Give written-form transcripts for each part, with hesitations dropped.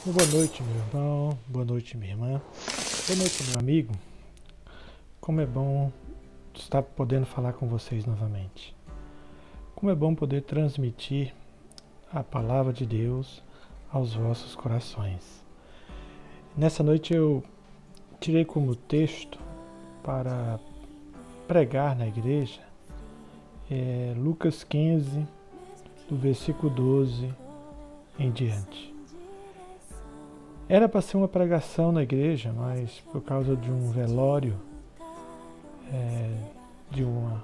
Boa noite, meu irmão. Boa noite, minha irmã. Boa noite, meu amigo. Como é bom estar podendo falar com vocês novamente. Como é bom poder transmitir a palavra de Deus aos vossos corações. Nessa noite eu tirei como texto para pregar na igreja Lucas 15, do versículo 12 em diante. Era para ser uma pregação na igreja, mas por causa de um velório de uma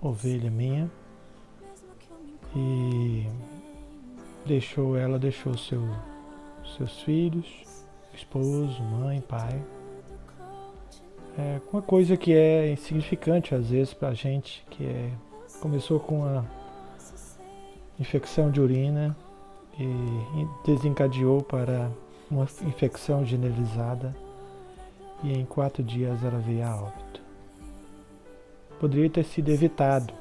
ovelha minha, e deixou seus filhos, esposo, mãe, pai. Uma coisa que é insignificante às vezes para a gente, começou com uma infecção de urina e desencadeou para uma infecção generalizada, e em 4 dias ela veio a óbito. Poderia ter sido evitado,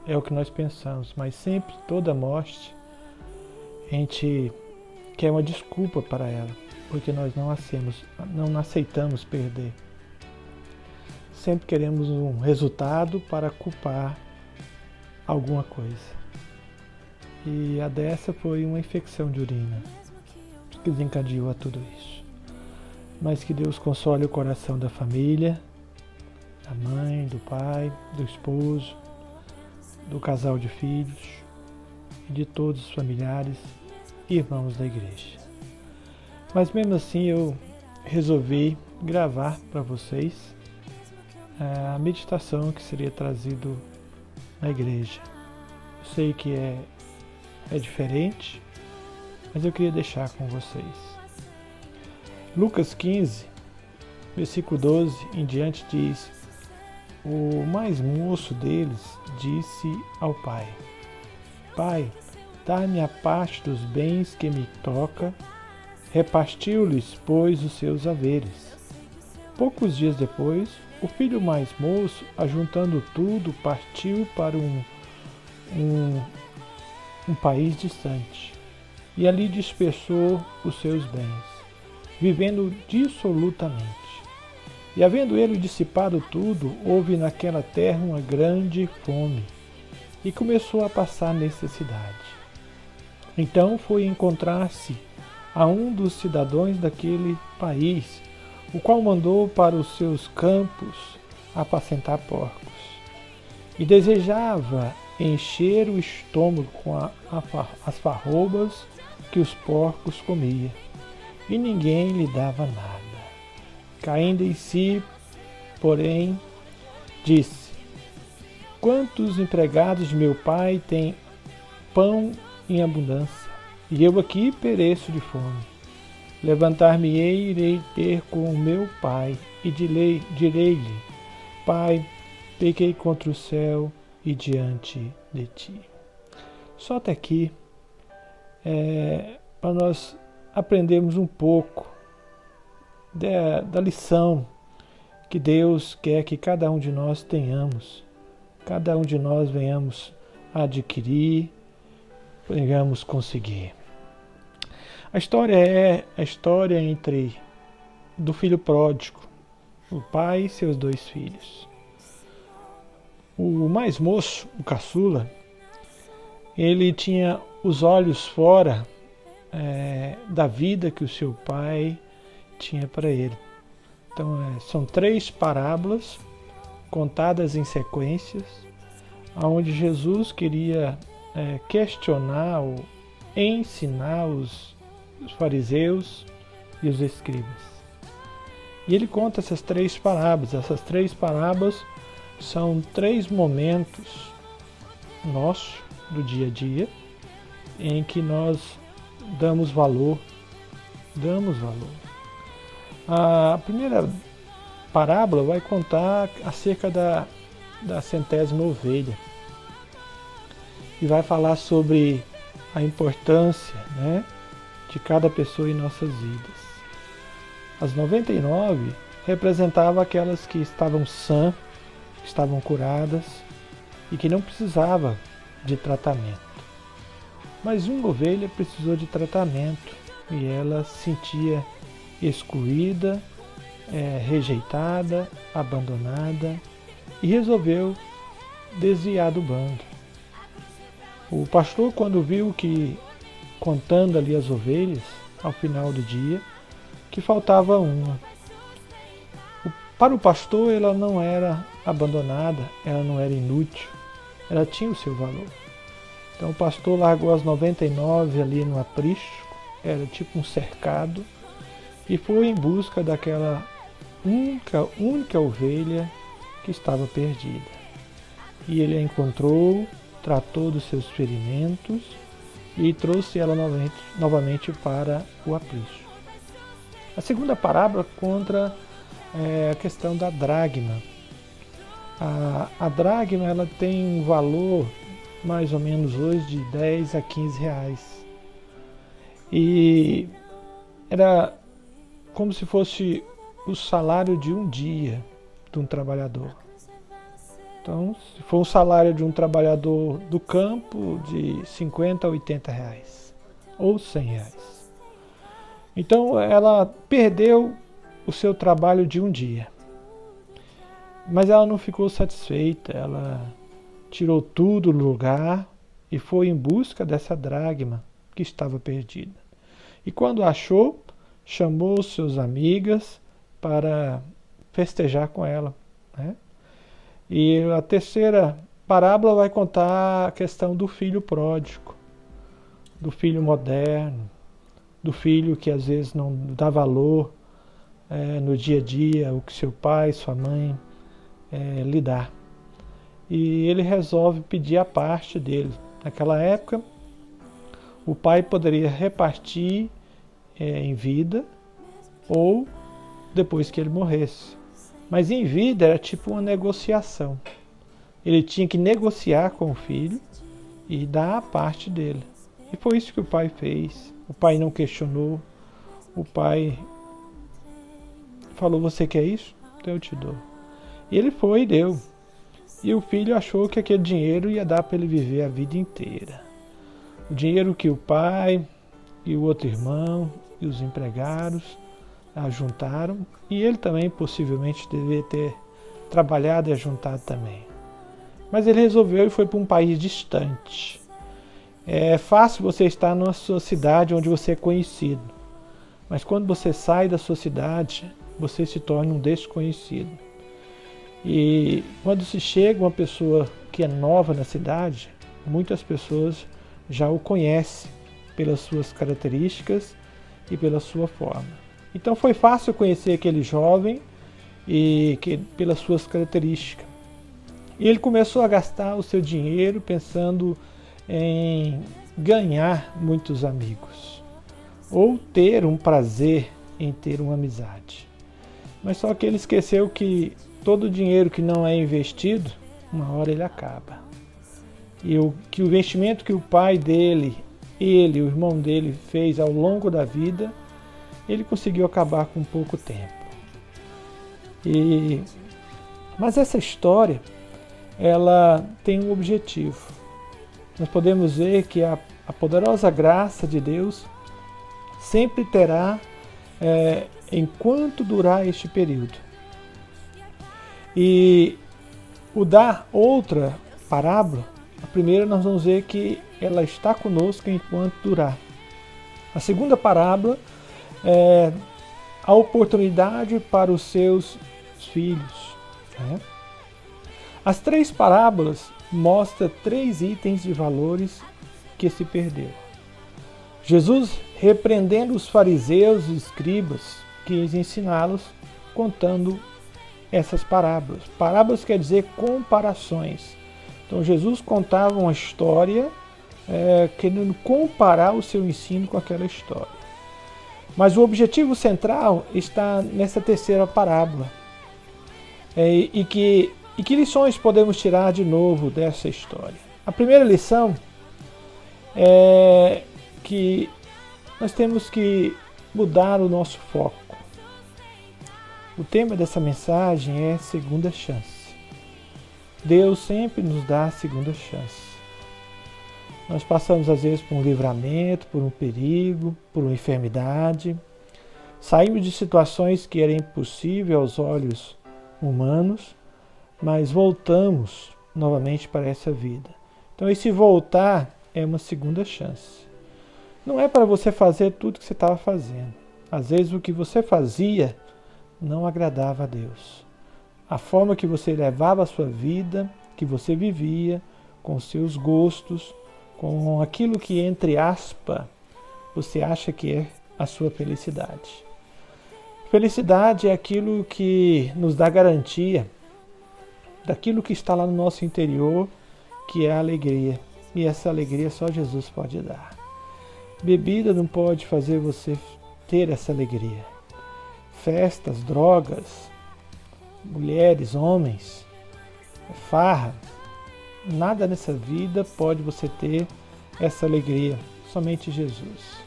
é o que nós pensamos, mas sempre toda morte a gente quer uma desculpa para ela, porque nós não aceitamos perder. Sempre queremos um resultado para culpar alguma coisa. E a dessa foi uma infecção de urina que desencadeou a tudo isso. Mas que Deus console o coração da família, da mãe, do pai, do esposo, do casal de filhos e de todos os familiares e irmãos da igreja. Mas mesmo assim eu resolvi gravar para vocês a meditação que seria trazido na igreja. Eu sei que é diferente, mas eu queria deixar com vocês. Lucas 15, versículo 12 em diante diz: o mais moço deles disse ao pai: Pai, dá-me a parte dos bens que me toca. Repartiu-lhes, pois, os seus haveres. Poucos dias depois, o filho mais moço, ajuntando tudo, partiu para um país distante, e ali dispersou os seus bens, vivendo dissolutamente. E havendo ele dissipado tudo, houve naquela terra uma grande fome, e começou a passar necessidade. Então foi encontrar-se a um dos cidadãos daquele país, o qual mandou para os seus campos apacentar porcos. E desejava encher o estômago com as farrobas que os porcos comiam, e ninguém lhe dava nada. Caindo em si, porém, disse: Quantos empregados de meu pai têm pão em abundância, e eu aqui pereço de fome. Levantar-me-ei e irei ter com o meu pai, e direi-lhe: Pai, pequei contra o céu e diante de ti. Só até aqui, para nós aprendermos um pouco da lição que Deus quer que cada um de nós tenhamos, cada um de nós venhamos a adquirir, venhamos conseguir. A história é a história do filho pródigo, o pai e seus 2 filhos. O mais moço, o caçula, ele tinha os olhos fora da vida que o seu pai tinha para ele. Então são 3 parábolas contadas em sequências, onde Jesus queria questionar ou ensinar os fariseus e os escribas. E ele conta essas 3 parábolas. Essas 3 parábolas são 3 momentos nossos do dia a dia em que nós damos valor. A primeira parábola vai contar acerca da 100ª ovelha e vai falar sobre a importância, de cada pessoa em nossas vidas. As 99 representavam aquelas que estavam sãs, estavam curadas e que não precisavam de tratamento. Mas uma ovelha precisou de tratamento e ela se sentia excluída, rejeitada, abandonada, e resolveu desviar do bando. O pastor, quando viu que, contando ali as ovelhas, ao final do dia, que faltava uma. Para o pastor, ela não era abandonada, ela não era inútil, ela tinha o seu valor. Então o pastor largou as 99 ali no aprisco, era tipo um cercado, e foi em busca daquela única ovelha que estava perdida. E ele a encontrou, tratou dos seus ferimentos e trouxe ela novamente para o aprisco. A segunda parábola conta a questão da dracma. A dracma ela tem um valor mais ou menos hoje de 10 a 15 reais. E era como se fosse o salário de um dia de um trabalhador. Então, se for o salário de um trabalhador do campo, de 50 a 80 reais, ou 100 reais. Então, ela perdeu o seu trabalho de um dia. Mas ela não ficou satisfeita, ela tirou tudo do lugar e foi em busca dessa dracma que estava perdida. E quando achou, chamou suas amigas para festejar com ela, né? E a terceira parábola vai contar a questão do filho pródigo, do filho moderno, do filho que às vezes não dá valor no dia a dia, o que seu pai, sua mãe lhe dá. E ele resolve pedir a parte dele. Naquela época, o pai poderia repartir em vida ou depois que ele morresse. Mas em vida era tipo uma negociação. Ele tinha que negociar com o filho e dar a parte dele. E foi isso que o pai fez. O pai não questionou. O pai falou, você quer isso? Então eu te dou. E ele foi e deu. E o filho achou que aquele dinheiro ia dar para ele viver a vida inteira. O dinheiro que o pai e o outro irmão e os empregados ajuntaram, e ele também possivelmente deveria ter trabalhado e ajuntado também. Mas ele resolveu e foi para um país distante. É fácil você estar na sua cidade onde você é conhecido, mas quando você sai da sua cidade, você se torna um desconhecido. E quando se chega uma pessoa que é nova na cidade, muitas pessoas já o conhecem pelas suas características e pela sua forma. Então foi fácil conhecer aquele jovem e pelas suas características. E ele começou a gastar o seu dinheiro pensando em ganhar muitos amigos ou ter um prazer em ter uma amizade. Mas só que ele esqueceu que todo o dinheiro que não é investido, uma hora ele acaba. E que o investimento que o pai dele, ele e o irmão dele fez ao longo da vida, ele conseguiu acabar com pouco tempo. Mas essa história, ela tem um objetivo. Nós podemos ver que a poderosa graça de Deus sempre terá enquanto durar este período. E o dar outra parábola, a primeira nós vamos ver que ela está conosco enquanto durar. A segunda parábola é a oportunidade para os seus filhos. Né? As três parábolas mostram 3 itens de valores que se perderam. Jesus repreendendo os fariseus e escribas, quis ensiná-los contando essas parábolas. Parábolas quer dizer comparações. Então Jesus contava uma história querendo comparar o seu ensino com aquela história. Mas o objetivo central está nessa terceira parábola. E que lições podemos tirar de novo dessa história? A primeira lição é que nós temos que mudar o nosso foco. O tema dessa mensagem é segunda chance. Deus sempre nos dá a segunda chance. Nós passamos às vezes por um livramento, por um perigo, por uma enfermidade. Saímos de situações que eram impossíveis aos olhos humanos, mas voltamos novamente para essa vida. Então esse voltar é uma segunda chance. Não é para você fazer tudo o que você estava fazendo. Às vezes o que você fazia não agradava a Deus. A forma que você levava a sua vida, que você vivia, com seus gostos, com aquilo que, entre aspas, você acha que é a sua felicidade. Felicidade é aquilo que nos dá garantia daquilo que está lá no nosso interior, que é a alegria. E essa alegria só Jesus pode dar. Bebida não pode fazer você ter essa alegria. Festas, drogas, mulheres, homens, farra, nada nessa vida pode você ter essa alegria, somente Jesus.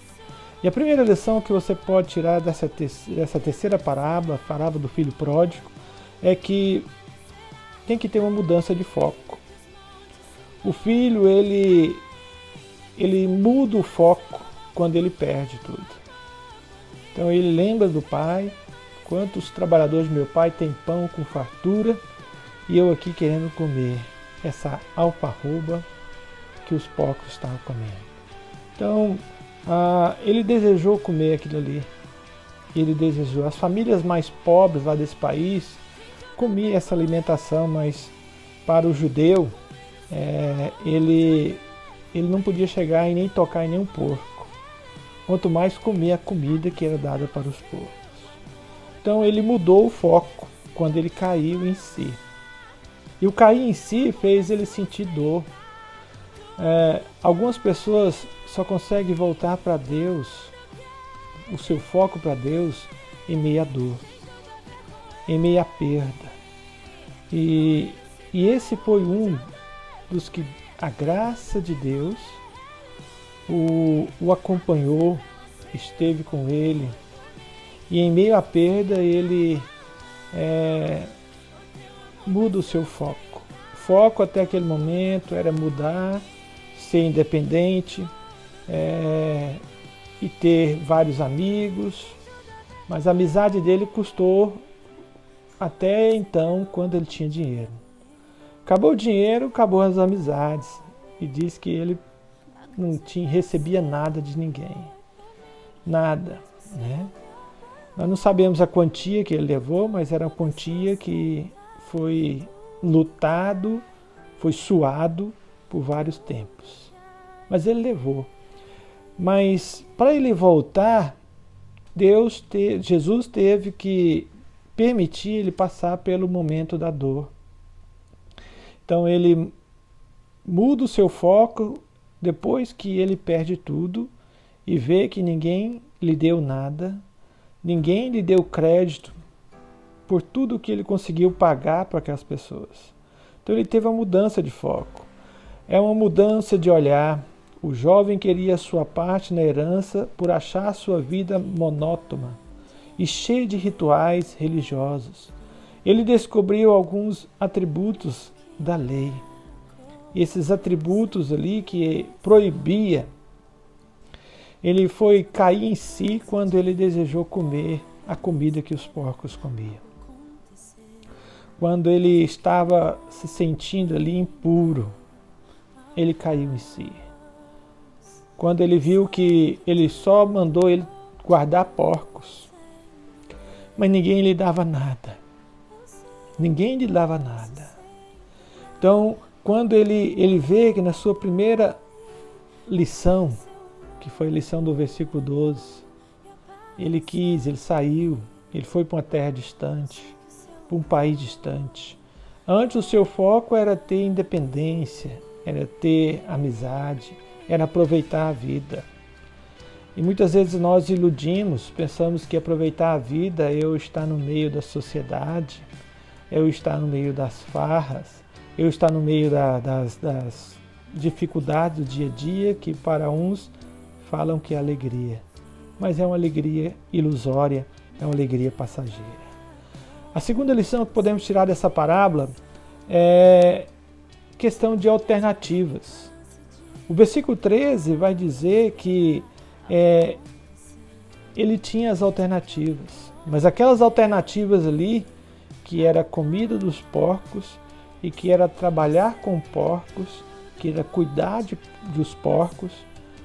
E a primeira lição que você pode tirar dessa terceira parábola, a parábola do filho pródigo, é que tem que ter uma mudança de foco. O filho, ele muda o foco quando ele perde tudo. Então ele lembra do pai, quantos trabalhadores do meu pai têm pão com fartura e eu aqui querendo comer essa alfarroba que os porcos estavam comendo. Então ele desejou comer aquilo ali. Ele desejou. As famílias mais pobres lá desse país comiam essa alimentação, mas para o judeu ele não podia chegar e nem tocar em nenhum porco. Quanto mais comer a comida que era dada para os porcos. Então ele mudou o foco quando ele caiu em si. E o cair em si fez ele sentir dor. Algumas pessoas só conseguem voltar para Deus, o seu foco para Deus, em meio à dor, em meio à perda. E esse foi um dos que a graça de Deus o acompanhou, esteve com ele, e em meio à perda ele muda o seu foco. O foco até aquele momento era mudar, ser independente e ter vários amigos, mas a amizade dele custou até então, quando ele tinha dinheiro. Acabou o dinheiro, acabou as amizades, e diz que ele não recebia nada de ninguém. Nada, né? Nós não sabemos a quantia que ele levou, mas era uma quantia que foi lutado, foi suado por vários tempos. Mas ele levou. Mas para ele voltar, Jesus teve que permitir ele passar pelo momento da dor. Então ele muda o seu foco depois que ele perde tudo e vê que ninguém lhe deu nada, ninguém lhe deu crédito por tudo que ele conseguiu pagar para aquelas pessoas. Então ele teve uma mudança de foco. É uma mudança de olhar. O jovem queria sua parte na herança por achar sua vida monótona e cheia de rituais religiosos. Ele descobriu alguns atributos da lei. Esses atributos ali que proibia. Ele foi cair em si quando ele desejou comer a comida que os porcos comiam. Quando ele estava se sentindo ali impuro, ele caiu em si. Quando ele viu que ele só mandou ele guardar porcos, mas ninguém lhe dava nada. Ninguém lhe dava nada. Então, quando ele vê que na sua primeira lição, que foi a lição do versículo 12, ele saiu, ele foi para uma terra distante, para um país distante. Antes o seu foco era ter independência, era ter amizade, era aproveitar a vida. E muitas vezes nós iludimos, pensamos que aproveitar a vida é eu estar no meio da sociedade, é eu estar no meio das farras, é eu estar no meio das dificuldades do dia a dia, que para uns falam que é alegria. Mas é uma alegria ilusória, é uma alegria passageira. A segunda lição que podemos tirar dessa parábola é questão de alternativas. O versículo 13 vai dizer que ele tinha as alternativas, mas aquelas alternativas ali, que era a comida dos porcos, e que era trabalhar com porcos, que era cuidar dos porcos,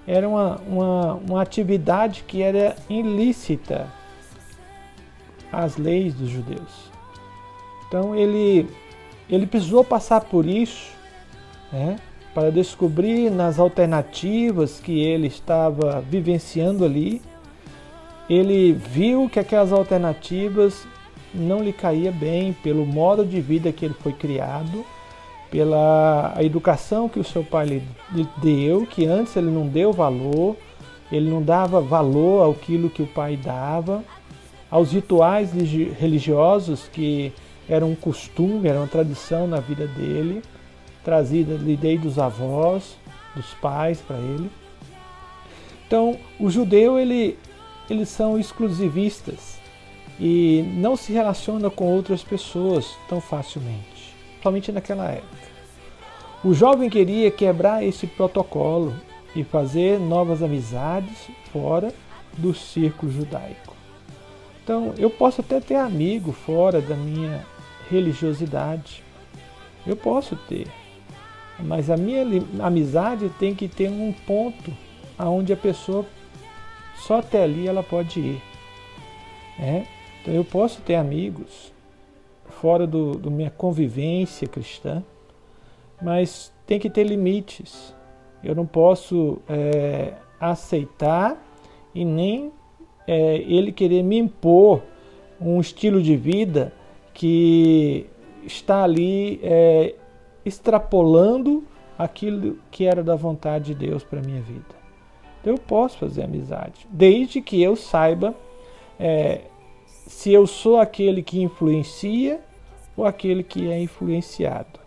era uma atividade que era ilícita às leis dos judeus. Então ele precisou passar por isso, né, para descobrir nas alternativas que ele estava vivenciando ali. Ele viu que aquelas alternativas não lhe caía bem pelo modo de vida que ele foi criado, pela educação que o seu pai lhe deu, que antes ele não deu valor, ele não dava valor àquilo que o pai dava, aos rituais religiosos que eram um costume, era uma tradição na vida dele, trazida desde dos avós, dos pais para ele. Então, o judeu, eles são exclusivistas e não se relaciona com outras pessoas tão facilmente, somente naquela época. O jovem queria quebrar esse protocolo e fazer novas amizades fora do círculo judaico. Então, eu posso até ter amigo fora da minha religiosidade, eu posso ter, mas a minha amizade tem que ter um ponto aonde a pessoa só até ali ela pode ir. Então eu posso ter amigos fora do minha convivência cristã, mas tem que ter limites. Eu não posso aceitar e nem ele querer me impor um estilo de vida que está ali extrapolando aquilo que era da vontade de Deus para a minha vida. Então eu posso fazer amizade, desde que eu saiba se eu sou aquele que influencia ou aquele que é influenciado.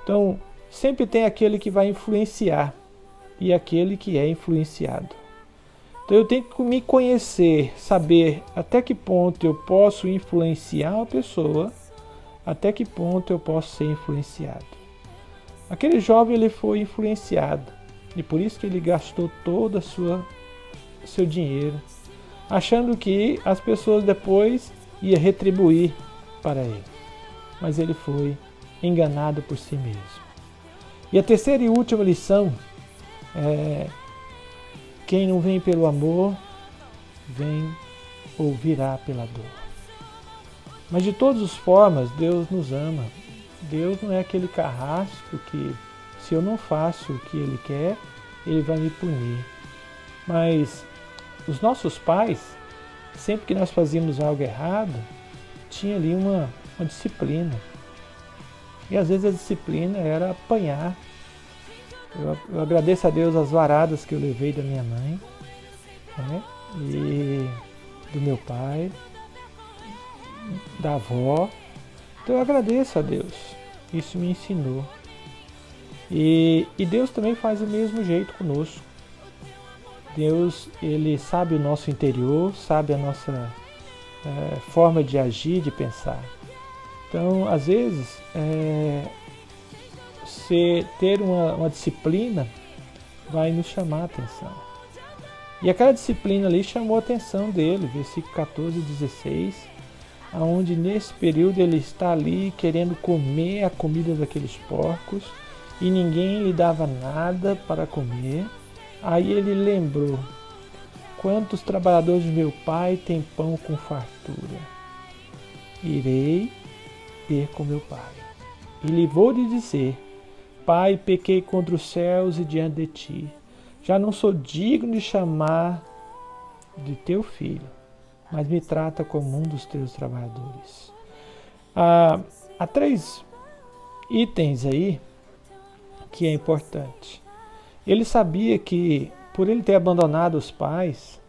Então, sempre tem aquele que vai influenciar e aquele que é influenciado. Então eu tenho que me conhecer, saber até que ponto eu posso influenciar uma pessoa, até que ponto eu posso ser influenciado. Aquele jovem, ele foi influenciado e por isso que ele gastou todo o seu dinheiro, achando que as pessoas depois iam retribuir para ele. Mas ele foi enganado por si mesmo. E a terceira e última lição é: quem não vem pelo amor, vem ou virá pela dor. Mas de todas as formas, Deus nos ama. Deus não é aquele carrasco que, se eu não faço o que Ele quer, Ele vai me punir. Mas os nossos pais, sempre que nós fazíamos algo errado, tinha ali uma disciplina. E às vezes a disciplina era apanhar. Eu agradeço a Deus as varadas que eu levei da minha mãe, e do meu pai, da avó. Então eu agradeço a Deus. Isso me ensinou. E Deus também faz do mesmo jeito conosco. Deus, Ele sabe o nosso interior, sabe a nossa forma de agir, de pensar. Então, às vezes, ter uma disciplina vai nos chamar a atenção. E aquela disciplina ali chamou a atenção dele, versículo 14 e 16, onde nesse período ele está ali querendo comer a comida daqueles porcos e ninguém lhe dava nada para comer. Aí ele lembrou: quantos trabalhadores de meu pai têm pão com fartura? Irei ter com meu pai. E lhe vou lhe dizer: Pai, pequei contra os céus e diante de ti. Já não sou digno de chamar de teu filho, mas me trata como um dos teus trabalhadores. Há 3 itens aí que é importante. Ele sabia que, por ele ter abandonado os pais,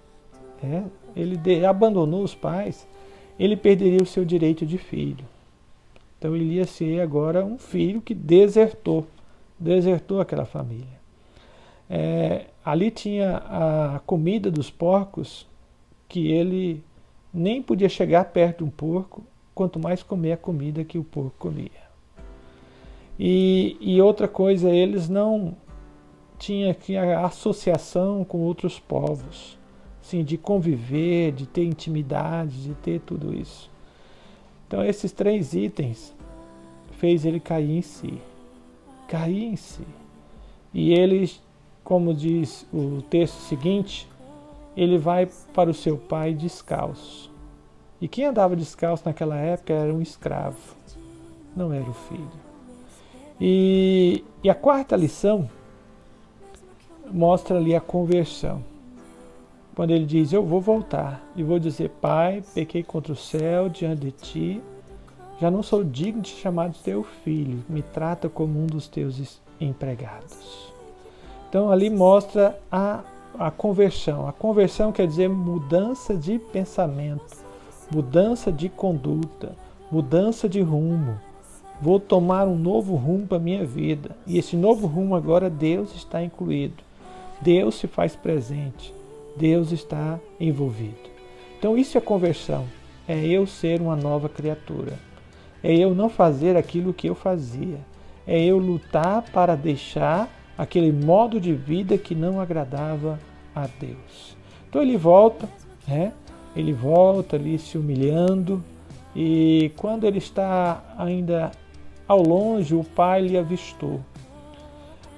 ele abandonou os pais, ele perderia o seu direito de filho. Então ele ia ser agora um filho que desertou aquela família. Ali tinha a comida dos porcos, que ele nem podia chegar perto de um porco, quanto mais comer a comida que o porco comia. E outra coisa, eles não tinha que a associação com outros povos, assim, de conviver, de ter intimidade, de ter tudo isso. Então esses 3 itens fez ele cair em si. Cair em si. E ele, como diz o texto seguinte, ele vai para o seu pai descalço. E quem andava descalço naquela época era um escravo, não era o filho. E a 4ª lição mostra ali a conversão. Quando ele diz, eu vou voltar e vou dizer, pai, pequei contra o céu diante de ti, já não sou digno de ser chamado teu filho, me trata como um dos teus empregados. Então ali mostra a conversão. A conversão quer dizer mudança de pensamento, mudança de conduta, mudança de rumo. Vou tomar um novo rumo para a minha vida. E esse novo rumo agora Deus está incluído. Deus se faz presente. Deus está envolvido. Então isso é conversão. É eu ser uma nova criatura. É eu não fazer aquilo que eu fazia. É eu lutar para deixar aquele modo de vida que não agradava a Deus. Então ele volta, né? Ele volta ali se humilhando. E quando ele está ainda ao longe, o pai lhe avistou.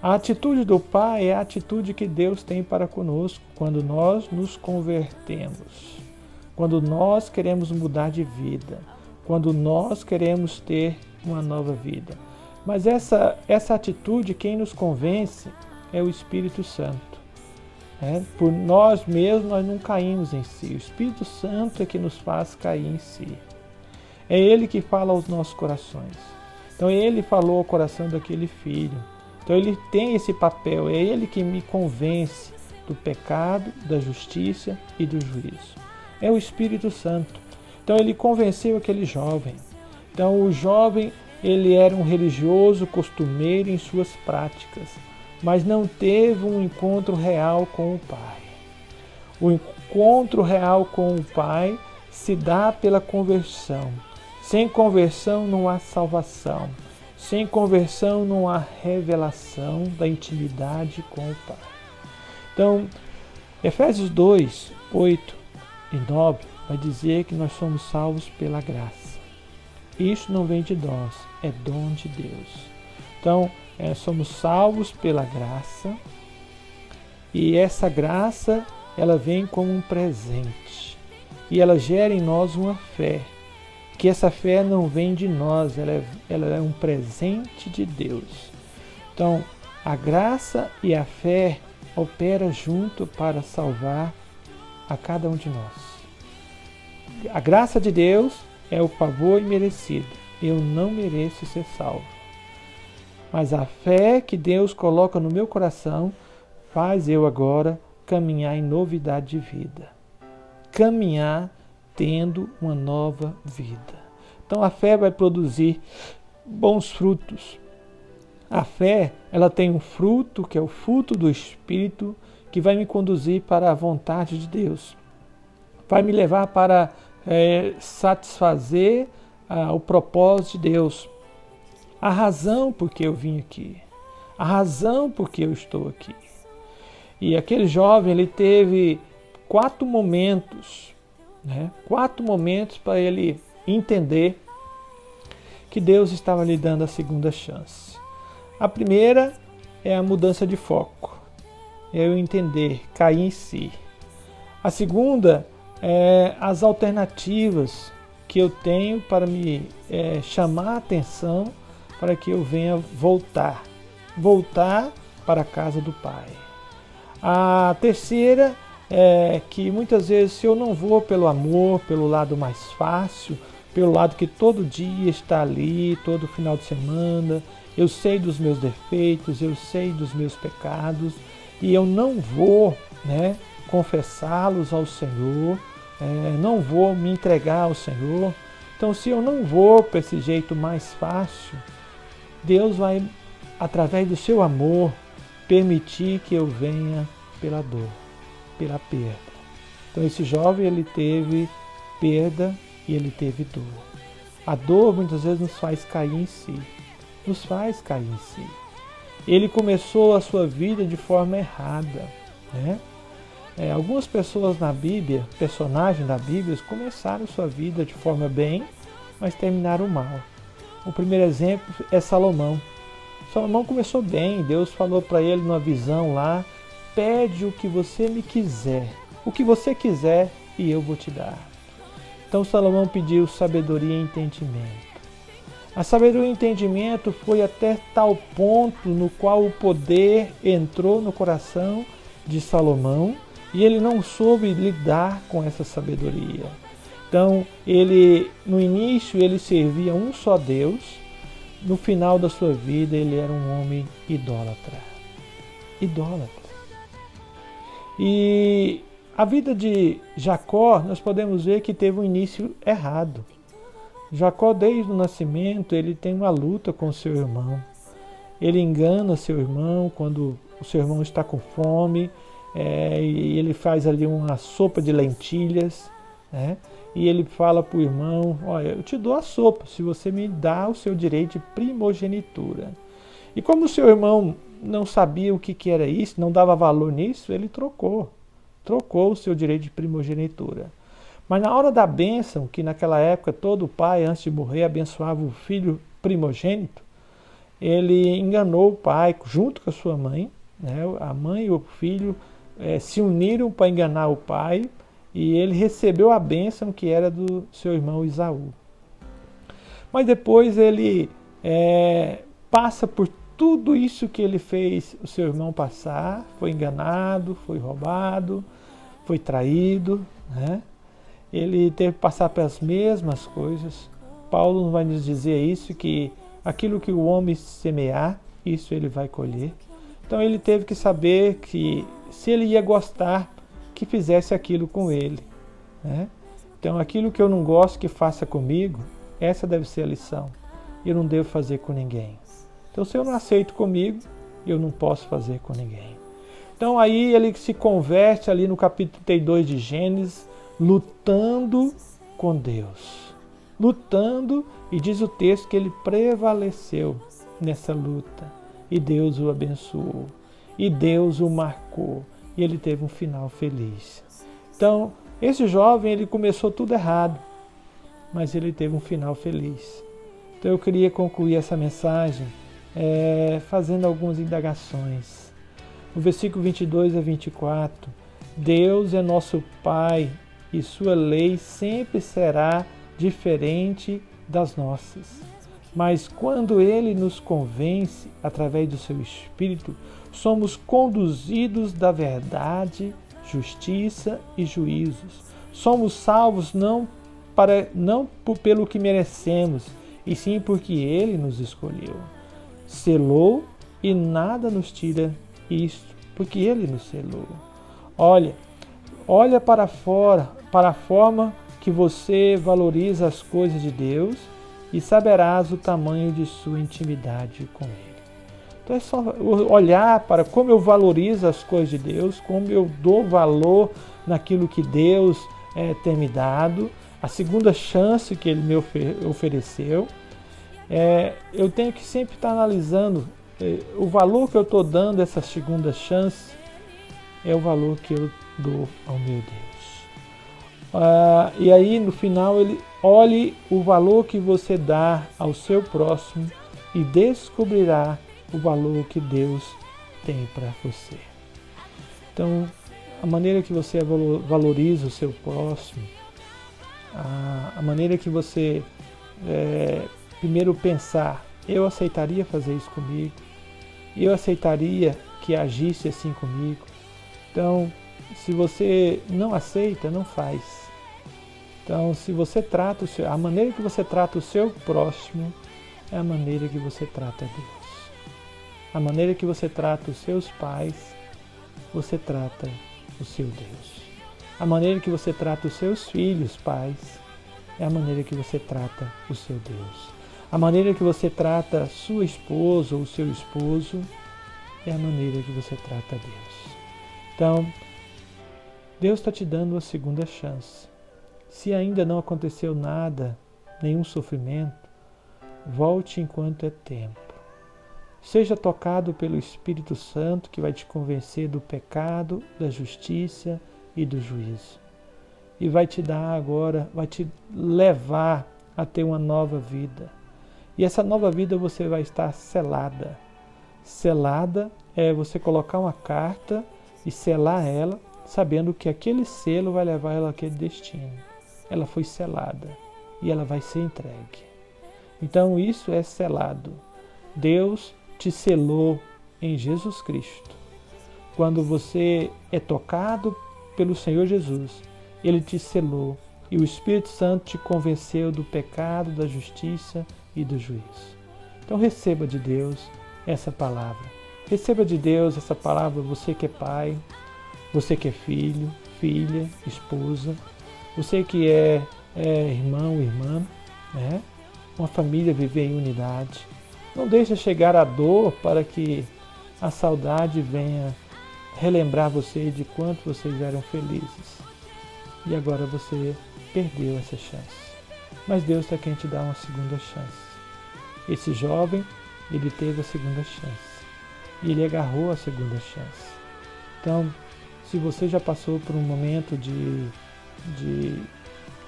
A atitude do pai é a atitude que Deus tem para conosco quando nós nos convertemos, quando nós queremos mudar de vida, quando nós queremos ter uma nova vida. Mas essa atitude, quem nos convence é o Espírito Santo. Por nós mesmos, nós não caímos em si. O Espírito Santo é que nos faz cair em si. É Ele que fala aos nossos corações. Então Ele falou ao coração daquele filho. Então Ele tem esse papel, é Ele que me convence do pecado, da justiça e do juízo. É o Espírito Santo. Então Ele convenceu aquele jovem. Então o jovem, ele era um religioso costumeiro em suas práticas, mas não teve um encontro real com o Pai. O encontro real com o Pai se dá pela conversão. Sem conversão não há salvação. Sem conversão não há revelação da intimidade com o Pai. Então, Efésios 2, 8 e 9 vai dizer que nós somos salvos pela graça. Isso não vem de nós, é dom de Deus. Então, somos salvos pela graça e essa graça ela vem como um presente e ela gera em nós uma fé. Que essa fé não vem de nós, ela é um presente de Deus. Então, a graça e a fé operam junto para salvar a cada um de nós. A graça de Deus é o favor imerecido. Eu não mereço ser salvo. Mas a fé que Deus coloca no meu coração faz eu agora caminhar em novidade de vida. Caminhar tendo uma nova vida. Então a fé vai produzir bons frutos. A fé, ela tem um fruto, que é o fruto do Espírito, que vai me conduzir para a vontade de Deus. Vai me levar para satisfazer o propósito de Deus. A razão por que eu vim aqui. A razão por que eu estou aqui. E aquele jovem, ele teve 4 momentos, 4 momentos para ele entender que Deus estava lhe dando a segunda chance. A primeira é a mudança de foco, é eu entender, cair em si. A segunda é as alternativas que eu tenho para me chamar a atenção para que eu venha voltar para a casa do Pai. A terceira é que muitas vezes se eu não vou pelo amor, pelo lado mais fácil, pelo lado que todo dia está ali, todo final de semana, eu sei dos meus defeitos, eu sei dos meus pecados e eu não vou confessá-los ao Senhor, não vou me entregar ao Senhor. Então se eu não vou para esse jeito mais fácil, Deus vai, através do seu amor, permitir que eu venha pela dor, pela perda. Então esse jovem, ele teve perda e ele teve dor. A dor muitas vezes nos faz cair em si. Nos faz cair em si. ele começou a sua vida de forma errada, né? Algumas pessoas na Bíblia, personagens da Bíblia, começaram sua vida de forma bem, mas terminaram mal. O primeiro exemplo é Salomão. Salomão começou bem, Deus falou para ele numa visão lá: pede o que você me quiser, o que você quiser e eu vou te dar. Então Salomão pediu sabedoria e entendimento. A sabedoria e entendimento foi até tal ponto no qual o poder entrou no coração de Salomão e ele não soube lidar com essa sabedoria. Então, no início ele servia um só Deus, no final da sua vida ele era um homem idólatra. Idólatra. E a vida de Jacó, nós podemos ver que teve um início errado. Jacó, desde o nascimento, ele tem uma luta com seu irmão. Ele engana seu irmão quando o seu irmão está com fome, e ele faz ali uma sopa de lentilhas, né? E ele fala para o irmão: olha, eu te dou a sopa se você me dá o seu direito de primogenitura. E como o seu irmão não sabia o que era isso, não dava valor nisso, ele trocou o seu direito de primogenitura. Mas na hora da bênção, que naquela época todo pai, antes de morrer, abençoava o filho primogênito, ele enganou o pai junto com a sua mãe, né? A mãe e o filho se uniram para enganar o pai, e ele recebeu a bênção que era do seu irmão Esaú. Mas depois ele passa por tudo isso que ele fez o seu irmão passar, foi enganado, foi roubado, foi traído, né? Ele teve que passar pelas mesmas coisas. Paulo vai nos dizer isso, que aquilo que o homem semear, isso ele vai colher. Então ele teve que saber que se ele ia gostar, que fizesse aquilo com ele, né? Então aquilo que eu não gosto que faça comigo, essa deve ser a lição. Eu não devo fazer com ninguém. Então se eu não aceito comigo, eu não posso fazer com ninguém. Então aí ele se converte ali no capítulo 32 de Gênesis, lutando com Deus. Lutando, e diz o texto que ele prevaleceu nessa luta. E Deus o abençoou. E Deus o marcou. E ele teve um final feliz. Então, esse jovem, ele começou tudo errado, mas ele teve um final feliz. Então eu queria concluir essa mensagem fazendo algumas indagações. No versículo 22 a 24, Deus é nosso Pai e sua lei sempre será diferente das nossas. Mas quando Ele nos convence através do seu Espírito, somos conduzidos da verdade, justiça e juízos. Somos salvos não pelo que merecemos, e sim porque Ele nos escolheu. Selou e nada nos tira isto, porque Ele nos selou. Olha para fora, para a forma que você valoriza as coisas de Deus, e saberás o tamanho de sua intimidade com Ele. Então é só olhar para como eu valorizo as coisas de Deus, como eu dou valor naquilo que Deus tem me dado, a segunda chance que Ele me ofereceu. Eu tenho que sempre estar analisando o valor que eu estou dando a essa segunda chance, é o valor que eu dou ao meu Deus. E aí no final ele olhe o valor que você dá ao seu próximo e descobrirá o valor que Deus tem para você. Então, a maneira que você valoriza o seu próximo, a maneira que você primeiro pensar: eu aceitaria fazer isso comigo? Eu aceitaria que agisse assim comigo? Então, se você não aceita, não faz. Então, se você trata a maneira que você trata o seu próximo é a maneira que você trata Deus. A maneira que você trata os seus pais, você trata o seu Deus. A maneira que você trata os seus filhos, pais, é a maneira que você trata o seu Deus. A maneira que você trata sua esposa ou seu esposo é a maneira que você trata Deus. Então, Deus está te dando uma segunda chance. Se ainda não aconteceu nada, nenhum sofrimento, volte enquanto é tempo. Seja tocado pelo Espírito Santo, que vai te convencer do pecado, da justiça e do juízo. E vai te dar agora, vai te levar a ter uma nova vida. E essa nova vida você vai estar selada. Selada é você colocar uma carta e selar ela, sabendo que aquele selo vai levar ela àquele destino. Ela foi selada e ela vai ser entregue. Então isso é selado. Deus te selou em Jesus Cristo. Quando você é tocado pelo Senhor Jesus, Ele te selou e o Espírito Santo te convenceu do pecado, da justiça e do juízo. Então receba de Deus essa palavra. Receba de Deus essa palavra, você que é pai, você que é filho, filha, esposa, você que é irmão, irmã, né? Uma família viver em unidade. Não deixe chegar a dor para que a saudade venha relembrar você de quanto vocês eram felizes. E agora você perdeu essa chance. Mas Deus é quem te dá uma segunda chance. Esse jovem, ele teve a segunda chance. E ele agarrou a segunda chance. Então, se você já passou por um momento de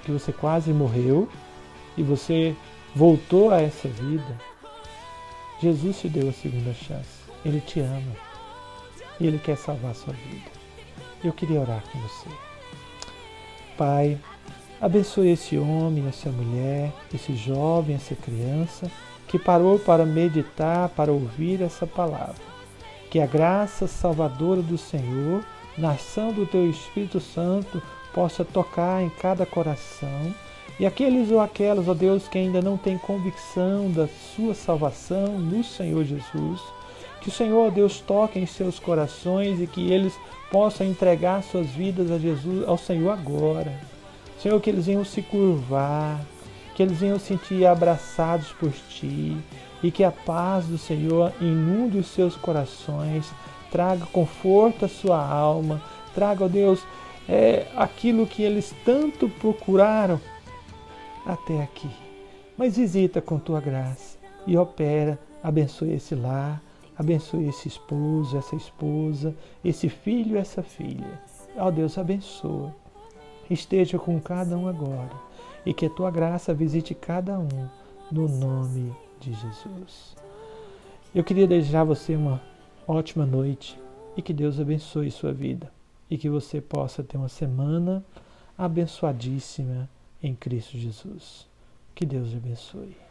que você quase morreu e você voltou a essa vida, Jesus te deu a segunda chance. Ele te ama. E Ele quer salvar a sua vida. Eu queria orar com você. Pai, abençoe esse homem, essa mulher, esse jovem, essa criança que parou para meditar, para ouvir essa palavra. Que a graça salvadora do Senhor, na ação do Teu Espírito Santo, possa tocar em cada coração. E aqueles ou aquelas, ó Deus, que ainda não têm convicção da sua salvação no Senhor Jesus, que o Senhor, ó Deus, toque em seus corações e que eles possam entregar suas vidas a Jesus, ao Senhor agora. Senhor, que eles venham se curvar, que eles venham se sentir abraçados por Ti e que a paz do Senhor inunde os seus corações, traga conforto à sua alma, traga, ó Deus, aquilo que eles tanto procuraram até aqui. Mas visita com Tua graça e opera, abençoe esse lar, abençoe esse esposo, essa esposa, esse filho, essa filha. Ó Deus, abençoa. Esteja com cada um agora e que a Tua graça visite cada um no nome de Jesus. Eu queria desejar a você uma ótima noite e que Deus abençoe sua vida e que você possa ter uma semana abençoadíssima em Cristo Jesus. Que Deus te abençoe.